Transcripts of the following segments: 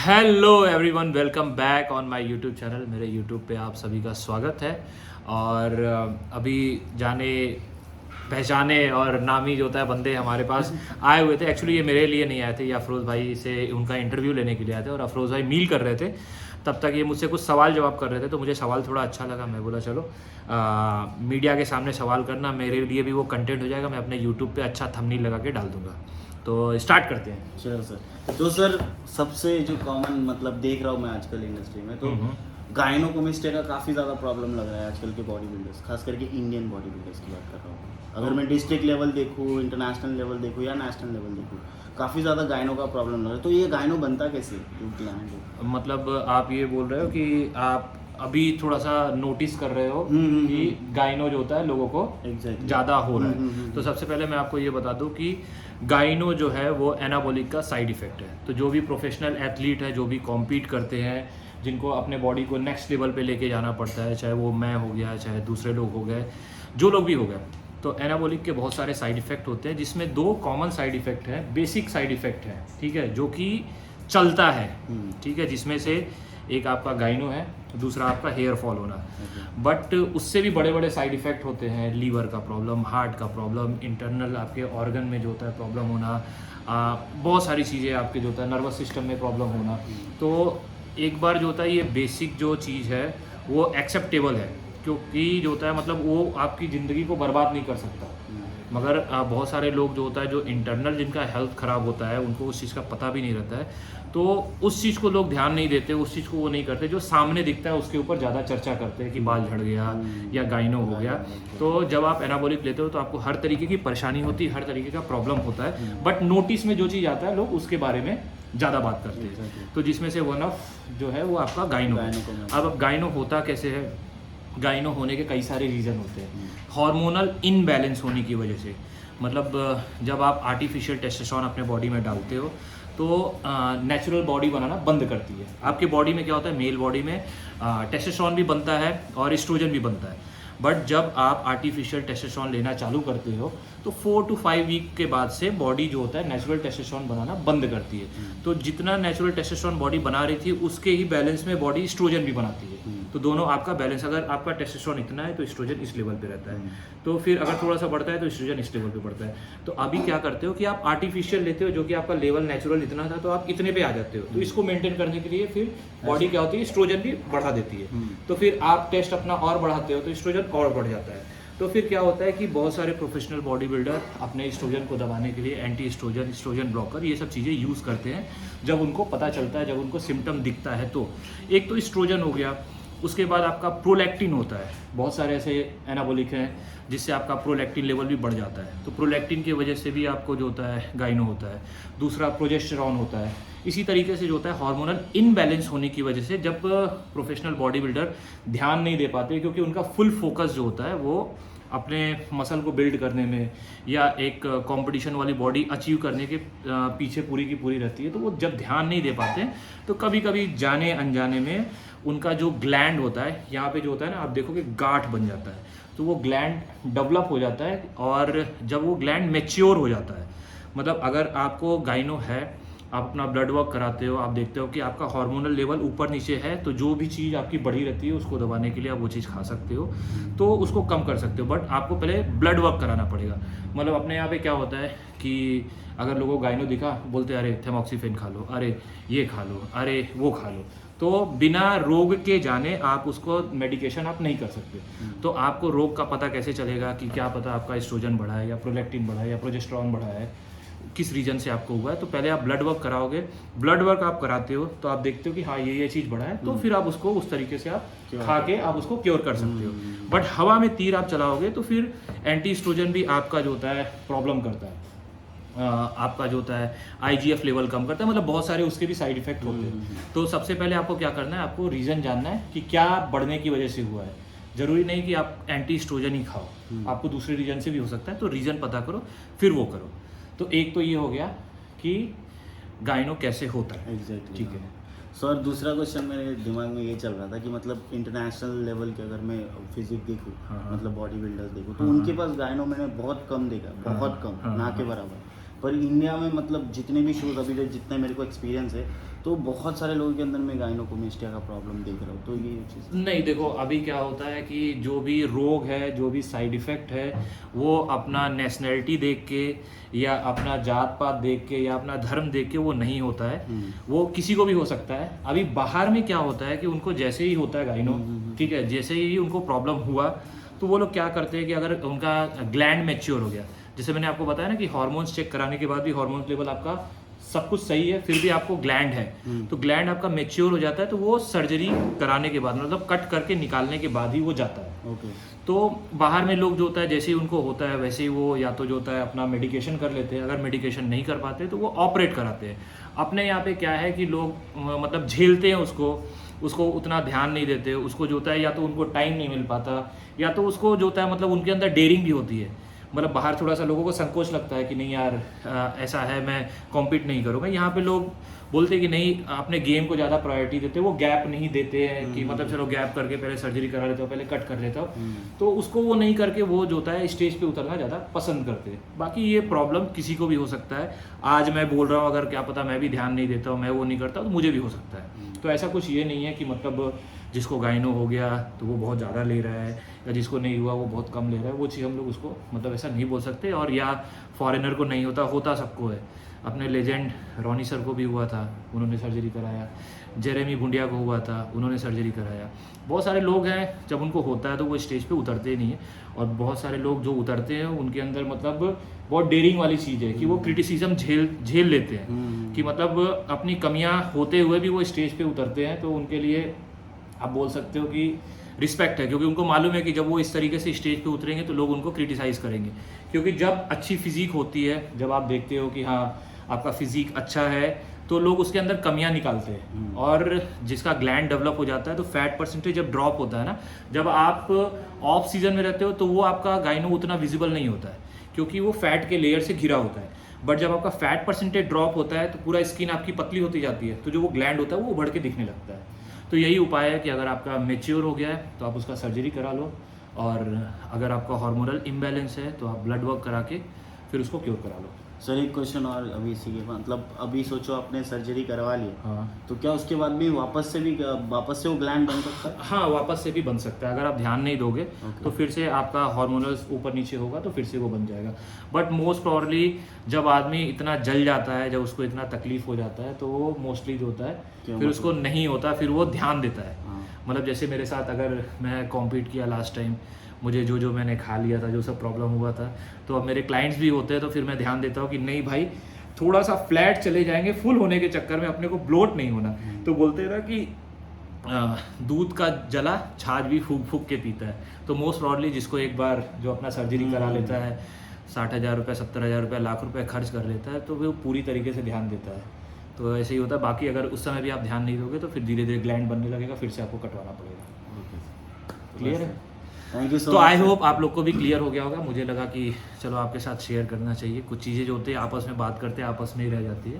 Hello everyone, welcome back on my YouTube channel. मेरे YouTube पे आप सभी का स्वागत है। और अभी जाने पहचाने और नामी जो होता है बंदे हमारे पास आए हुए थे। एक्चुअली ये मेरे लिए नहीं आए थे, ये अफरोज़ भाई से उनका इंटरव्यू लेने के लिए आए थे और अफरोज़ भाई मील कर रहे थे। तब तक ये मुझसे कुछ सवाल जवाब कर रहे थे, तो मुझे सवाल थोड़ा अच्छा लगा। मैं बोला चलो मीडिया के सामने सवाल करना मेरे लिए भी वो कंटेंट हो जाएगा। मैं अपने यूट्यूब पे अच्छा थंबनेल लगा के डाल दूंगा। तो स्टार्ट करते हैं। चलो सर। तो सर सबसे जो कॉमन मतलब देख रहा हूँ मैं आजकल इंडस्ट्री में, तो गायनोकोमेस्टिया का काफ़ी ज़्यादा प्रॉब्लम लग रहा है आजकल के बॉडी बिल्डर्स, खास करके इंडियन बॉडी बिल्डर्स की बात कर रहा हूँ। अगर मैं डिस्ट्रिक्ट लेवल देखूँ, इंटरनेशनल लेवल देखूँ या नेशनल लेवल देखूँ, काफ़ी ज़्यादा गायनों का प्रॉब्लम लग रहा है। तो ये गायनो बनता कैसे मतलब आप ये बोल रहे हो कि आप अभी थोड़ा सा नोटिस कर रहे हो कि गाइनो जो होता है लोगों को ज़्यादा हो रहा है। तो सबसे पहले मैं आपको ये बता दूं कि गाइनो जो है वो एनाबॉलिक का साइड इफेक्ट है। तो जो भी प्रोफेशनल एथलीट है, जो भी कॉम्पीट करते हैं, जिनको अपने बॉडी को नेक्स्ट लेवल पे लेके जाना पड़ता है, चाहे वो मैं हो गया, चाहे दूसरे लोग हो गए, जो लोग भी हो गए, तो एनाबॉलिक के बहुत सारे साइड इफेक्ट होते हैं, जिसमें दो कॉमन साइड इफेक्ट हैं, बेसिक साइड इफेक्ट है, ठीक है, जो कि चलता है, ठीक है, जिसमें से एक आपका गाइनो है, दूसरा आपका हेयर फॉल होना। बट उससे भी बड़े बड़े साइड इफेक्ट होते हैं, लीवर का प्रॉब्लम, हार्ट का प्रॉब्लम, इंटरनल आपके ऑर्गन में जो होता है प्रॉब्लम होना, बहुत सारी चीज़ें आपके जो होता है नर्वस सिस्टम में प्रॉब्लम होना। तो एक बार जो होता है ये बेसिक जो चीज़ है वो एक्सेप्टेबल है, क्योंकि जो होता है मतलब वो आपकी ज़िंदगी को बर्बाद नहीं कर सकता। मगर बहुत सारे लोग जो होता है, जो इंटरनल जिनका हेल्थ ख़राब होता है, उनको उस चीज़ का पता भी नहीं रहता है। तो उस चीज़ को लोग ध्यान नहीं देते, उस चीज़ को वो नहीं करते। जो सामने दिखता है उसके ऊपर ज़्यादा चर्चा करते हैं कि बाल झड़ गया या गाइनो हो गया। तो जब आप एनाबॉलिक लेते हो तो आपको हर तरीके की परेशानी होती है, हर तरीके का प्रॉब्लम होता है। बट नोटिस में जो चीज़ आता है लोग उसके बारे में ज़्यादा बात करते हैं। तो जिसमें से वन ऑफ जो है वो आपका गाइनो है। अब गाइनो होता कैसे है? गाइनो होने के कई सारे रीज़न होते हैं। हार्मोनल इनबैलेंस होने की वजह से, मतलब जब आप आर्टिफिशियल टेस्टोस्टेरोन अपने बॉडी में डालते हो तो नेचुरल बॉडी बनाना बंद करती है। आपके बॉडी में क्या होता है, मेल बॉडी में टेस्टोस्टेरोन भी बनता है और एस्ट्रोजन भी बनता है। बट जब आप आर्टिफिशियल टेस्टोस्टेरोन लेना चालू करते हो तो 4 to 5 वीक के बाद से बॉडी जो होता है नेचुरल टेस्टोस्टेरोन बनाना बंद करती है। तो जितना नेचुरल टेस्टोस्टेरोन बॉडी बना रही थी उसके ही बैलेंस में बॉडी एस्ट्रोजन भी बनाती है। तो दोनों आपका बैलेंस, अगर आपका टेस्टोस्टेरोन इतना है तो एस्ट्रोजन इस लेवल पे रहता है। तो फिर अगर थोड़ा सा बढ़ता है तो एस्ट्रोजन इस लेवल पे बढ़ता है। तो अभी क्या करते हो कि आप आर्टिफिशियल लेते हो, जो कि आपका लेवल नेचुरल इतना था तो आप इतने पे आ जाते हो। तो इसको मेंटेन करने के लिए फिर बॉडी क्या होती है, एस्ट्रोजन भी बढ़ा देती है। तो फिर आप टेस्ट अपना और बढ़ाते हो तो एस्ट्रोजन और बढ़ जाता है। तो फिर क्या होता है कि बहुत सारे प्रोफेशनल बॉडी बिल्डर अपने एस्ट्रोजन को दबाने के लिए एंटी एस्ट्रोजन, एस्ट्रोजन ब्लॉकर, ये सब चीज़ें यूज़ करते हैं जब उनको पता चलता है, जब उनको सिम्टम दिखता है। तो एक तो एस्ट्रोजन हो गया, उसके बाद आपका प्रोलैक्टिन होता है। बहुत सारे ऐसे एनाबॉलिक हैं जिससे आपका प्रोलैक्टिन लेवल भी बढ़ जाता है। तो प्रोलैक्टिन की वजह से भी आपको जो होता है गाइनो होता है। दूसरा प्रोजेस्टेरॉन होता है। इसी तरीके से जो होता है हार्मोनल इनबैलेंस होने की वजह से जब प्रोफेशनल बॉडी बिल्डर ध्यान नहीं दे पाते, क्योंकि उनका फुल फोकस जो होता है वो अपने मसल को बिल्ड करने में या एक कंपटीशन वाली बॉडी अचीव करने के पीछे पूरी की पूरी रहती है। तो वो जब ध्यान नहीं दे पाते तो कभी कभी जाने अनजाने में उनका जो ग्लैंड होता है, यहाँ पे जो होता है ना, आप देखोगे गांठ बन जाता है। तो वो ग्लैंड डेवलप हो जाता है और जब वो ग्लैंड मैच्योर हो जाता है, मतलब अगर आपको गाइनो है, आप अपना ब्लड वर्क कराते हो, आप देखते हो कि आपका हार्मोनल लेवल ऊपर नीचे है, तो जो भी चीज़ आपकी बढ़ी रहती है उसको दबाने के लिए आप वो चीज़ खा सकते हो, तो उसको कम कर सकते हो। बट आपको पहले ब्लड वर्क कराना पड़ेगा। मतलब अपने यहाँ पे क्या होता है कि अगर लोगों को गाइनो दिखा, बोलते अरे थेमॉक्सिफेन खा लो, अरे ये खा लो, अरे वो खा लो। तो बिना रोग के जाने आप उसको मेडिकेशन आप नहीं कर सकते। तो आपको रोग का पता कैसे चलेगा कि क्या पता आपका एस्ट्रोजन बढ़ा है या प्रोलैक्टिन बढ़ा है या प्रोजेस्टेरॉन बढ़ा है, किस रीजन से आपको हुआ है। तो पहले आप ब्लड वर्क कराओगे। ब्लड वर्क आप कराते हो तो आप देखते हो कि हाँ ये चीज़ बढ़ा है, तो फिर आप उसको उस तरीके से आप खा के आप उसको क्योर कर सकते हो। बट हवा में तीर आप चलाओगे तो फिर एंटी एस्ट्रोजन भी आपका जो होता है प्रॉब्लम करता है। आपका जो होता है IGF लेवल कम करता है, मतलब बहुत सारे उसके भी साइड इफेक्ट होते हैं। तो सबसे पहले आपको क्या करना है, आपको रीज़न जानना है कि क्या बढ़ने की वजह से हुआ है। ज़रूरी नहीं कि आप एंटी एस्ट्रोजन ही खाओ, आपको दूसरे रीजन से भी हो सकता है। तो रीज़न पता करो फिर वो करो। तो एक तो ये हो गया कि गाइनो कैसे होता है। एग्जैक्टली, ठीक है सर। दूसरा क्वेश्चन मेरे दिमाग में ये चल रहा था कि मतलब इंटरनेशनल लेवल के अगर मैं फिजिक देखूँ, मतलब बॉडी बिल्डर्स देखूँ, तो उनके पास गायनो मैंने बहुत कम देखा, बहुत कम, ना के बराबर। पर इंडिया में मतलब जितने भी शोज अभी जितने मेरे को एक्सपीरियंस है, तो बहुत सारे लोगों के अंदर मैं गायनोकोमेस्टिया का प्रॉब्लम देख रहा हूँ। तो ये चीज़ नहीं, देखो अभी क्या होता है कि जो भी रोग है, जो भी साइड इफ़ेक्ट है, वो अपना नेशनैलिटी देख के या अपना जात पात देख के या अपना धर्म देख के वो नहीं होता है। वो किसी को भी हो सकता है। अभी बाहर में क्या होता है कि उनको जैसे ही होता है गाइनो, ठीक है, जैसे ही उनको प्रॉब्लम हुआ तो वो लोग क्या करते हैं कि अगर उनका ग्लैंड मैच्योर हो गया, जैसे मैंने आपको बताया ना कि हार्मोन्स चेक कराने के बाद भी हार्मोन्स लेवल आपका सब कुछ सही है, फिर भी आपको ग्लैंड है, तो ग्लैंड आपका मैच्योर हो जाता है, तो वो सर्जरी कराने के बाद मतलब कट करके निकालने के बाद ही वो जाता है। ओके। तो बाहर में लोग जो होता है जैसे ही उनको होता है वैसे ही वो या तो जो होता है अपना मेडिकेशन कर लेते हैं, अगर मेडिकेशन नहीं कर पाते तो वो ऑपरेट कराते हैं। अपने यहाँ पे क्या है कि लोग मतलब झेलते हैं उसको उतना ध्यान नहीं देते, उसको जो होता है या तो उनको टाइम नहीं मिल पाता या तो उसको जो होता है मतलब उनके अंदर डेयरिंग भी होती है। मतलब बाहर थोड़ा सा लोगों को संकोच लगता है कि नहीं यार ऐसा है, मैं कॉम्पीट नहीं करूँगा। यहाँ पे लोग बोलते हैं कि नहीं, अपने गेम को ज़्यादा प्रायोरिटी देते हैं, वो गैप नहीं देते हैं कि मतलब चलो गैप करके पहले सर्जरी करा लेता हूँ, पहले कट कर लेता हूँ, तो उसको वो नहीं करके वो जो होता है स्टेज पे उतरना ज़्यादा पसंद करते हैं। बाकी ये प्रॉब्लम किसी को भी हो सकता है। आज मैं बोल रहा हूँ, अगर क्या पता मैं भी ध्यान नहीं देता हूँ, मैं वो नहीं करता, तो मुझे भी हो सकता है। तो ऐसा कुछ ये नहीं है कि मतलब जिसको गाइनो हो गया तो वो बहुत ज़्यादा ले रहा है या जिसको नहीं हुआ वो बहुत कम ले रहा है, वो चीज़ हम लोग उसको मतलब ऐसा नहीं बोल सकते। और या फॉरेनर को नहीं होता सबको है। अपने लेजेंड रॉनी सर को भी हुआ था, उन्होंने सर्जरी कराया। जेरेमी बुंडिया को हुआ था, उन्होंने सर्जरी कराया। बहुत सारे लोग हैं जब उनको होता है तो वो स्टेज पे उतरते नहीं है, और बहुत सारे लोग जो उतरते हैं उनके अंदर मतलब बहुत डेयरिंग वाली चीज़ है कि वो क्रिटिसिज्म झेल लेते हैं कि मतलब अपनी कमियां होते हुए भी वो स्टेज पे उतरते हैं। तो उनके लिए आप बोल सकते हो कि रिस्पेक्ट है, क्योंकि उनको मालूम है कि जब वो इस तरीके से स्टेज पे उतरेंगे तो लोग उनको क्रिटिसाइज करेंगे। क्योंकि जब अच्छी फिजिक होती है, जब आप देखते हो कि हाँ आपका फिजिक अच्छा है, तो लोग उसके अंदर कमियां निकालते हैं। और जिसका ग्लैंड डेवलप हो जाता है तो फैट परसेंटेज जब ड्रॉप होता है ना, जब आप ऑफ सीजन में रहते हो तो वो आपका गाइनो उतना विजिबल नहीं होता है, क्योंकि वो फैट के लेयर से घिरा होता है। बट जब आपका फैट परसेंटेज ड्रॉप होता है तो पूरा स्किन आपकी पतली होती जाती है, तो जो वो ग्लैंड होता है वो उभड़ के दिखने लगता है। तो यही उपाय है कि अगर आपका मैच्योर हो गया है तो आप उसका सर्जरी करा लो, और अगर आपका हार्मोनल इम्बैलेंस है तो आप ब्लड वर्क करा के फिर उसको क्योर करा लो। सर एक क्वेश्चन और अभी इसी के मतलब अभी सोचो आपने सर्जरी करवा ली, हाँ, तो क्या उसके बाद भी वापस से वो ग्लैंड बन सकता है? हाँ, वापस से भी बन सकता है। अगर आप ध्यान नहीं दोगे तो फिर से आपका हार्मोनल्स ऊपर नीचे होगा तो फिर से वो बन जाएगा। बट मोस्ट प्रॉब्ली जब आदमी इतना जल जाता है, जब उसको इतना तकलीफ हो जाता है, तो वो मोस्टली जो होता है फिर उसको नहीं होता, फिर वो ध्यान देता है। मतलब जैसे मेरे साथ अगर मैं कॉम्पीट किया लास्ट टाइम, मुझे जो मैंने खा लिया था, जो सब प्रॉब्लम हुआ था, तो अब मेरे क्लाइंट्स भी होते हैं तो फिर मैं ध्यान देता हूँ कि नहीं भाई, थोड़ा सा फ्लैट चले जाएंगे, फुल होने के चक्कर में अपने को ब्लोट नहीं होना। तो बोलते हैं ना कि दूध का जला छाछ भी फूक फूक के पीता है। तो मोस्ट प्रॉब्ली जिसको एक बार जो अपना सर्जरी करा लेता है, 60,000 रुपये, 70,000 रुपये, लाख रुपये खर्च कर लेता है, तो वो पूरी तरीके से ध्यान देता है। तो ऐसे ही होता है। बाकी अगर उस समय भी आप ध्यान नहीं दोगे तो फिर धीरे धीरे ग्लैंड बनने लगेगा, फिर से आपको कटवाना पड़ेगा। क्लियर है? थैंक यू सो तो आई होप आप लोग को भी क्लियर हो गया होगा। मुझे लगा कि चलो आपके साथ शेयर करना चाहिए। कुछ चीज़ें जो होती है आपस में बात करते हैं, आपस में ही रह जाती है।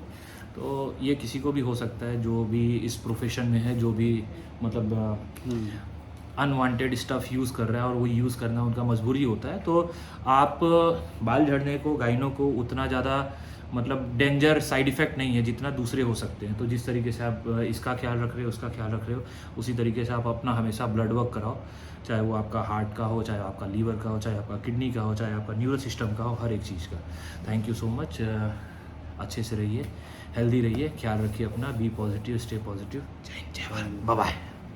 तो ये किसी को भी हो सकता है जो भी इस प्रोफेशन में है, जो भी मतलब अनवांटेड स्टफ़ यूज़ कर रहा है और वो यूज़ करना उनका मजबूरी होता है। तो आप बाल झड़ने को, गाइनों को उतना ज़्यादा मतलब डेंजर साइड इफ़ेक्ट नहीं है जितना दूसरे हो सकते हैं। तो जिस तरीके से आप इसका ख्याल रख रहे हो, उसका ख्याल रख रहे हो, उसी तरीके से आप अपना हमेशा ब्लड वर्क कराओ, चाहे वो आपका हार्ट का हो, चाहे आपका लीवर का हो, चाहे आपका किडनी का हो, चाहे आपका न्यूरल सिस्टम का हो, हर एक चीज़ का। Thank you so much. अच्छे से रहिए, हेल्दी रहिए, ख्याल रखिए अपना, बी पॉजिटिव, स्टे पॉजिटिव। जय हिंद, जय भारत, बाय बाय।